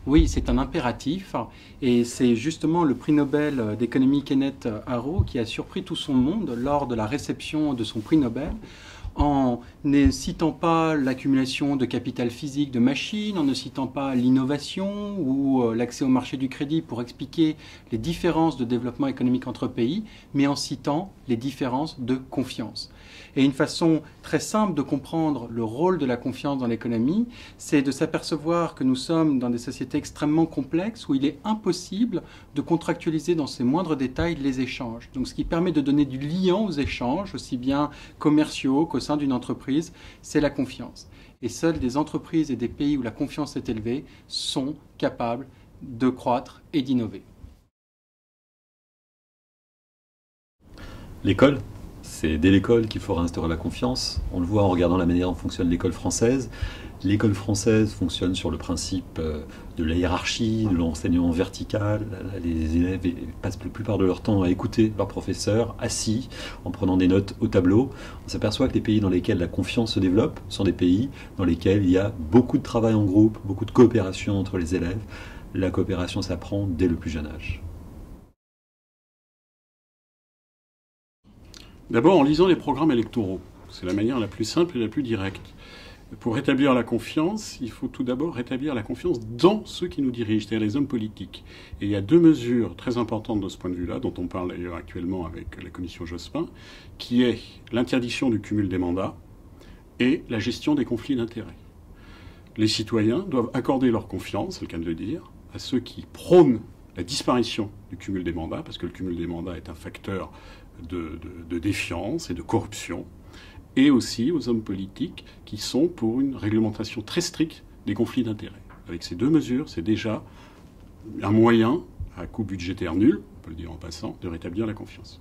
Oui, c'est un impératif et c'est justement le prix Nobel d'économie Kenneth Arrow qui a surpris tout son monde lors de la réception de son prix Nobel en ne citant pas l'accumulation de capital physique de machines, en ne citant pas l'innovation ou l'accès au marché du crédit pour expliquer les différences de développement économique entre pays, mais en citant les différences de confiance. Et une façon très simple de comprendre le rôle de la confiance dans l'économie, c'est de s'apercevoir que nous sommes dans des sociétés extrêmement complexes où il est impossible de contractualiser dans ses moindres détails les échanges. Donc ce qui permet de donner du liant aux échanges, aussi bien commerciaux qu'au sein d'une entreprise, c'est la confiance. Et seules des entreprises et des pays où la confiance est élevée sont capables de croître et d'innover. L'école, c'est dès l'école qu'il faut réinstaurer la confiance. On le voit en regardant la manière dont fonctionne l'école française. L'école française fonctionne sur le principe de la hiérarchie, de l'enseignement vertical. Les élèves passent la plupart de leur temps à écouter leur professeur, assis, en prenant des notes au tableau. On s'aperçoit que les pays dans lesquels la confiance se développe sont des pays dans lesquels il y a beaucoup de travail en groupe, beaucoup de coopération entre les élèves. La coopération s'apprend dès le plus jeune âge. D'abord en lisant les programmes électoraux. C'est la manière la plus simple et la plus directe. Pour rétablir la confiance, il faut tout d'abord rétablir la confiance dans ceux qui nous dirigent, c'est-à-dire les hommes politiques. Et il y a deux mesures très importantes de ce point de vue-là, dont on parle d'ailleurs actuellement avec la commission Jospin, qui est l'interdiction du cumul des mandats et la gestion des conflits d'intérêts. Les citoyens doivent accorder leur confiance, c'est le cas de le dire, à ceux qui prônent la disparition du cumul des mandats, parce que le cumul des mandats est un facteur de défiance et de corruption, et aussi aux hommes politiques qui sont pour une réglementation très stricte des conflits d'intérêts. Avec ces deux mesures, c'est déjà un moyen, à coût budgétaire nul, on peut le dire en passant, de rétablir la confiance.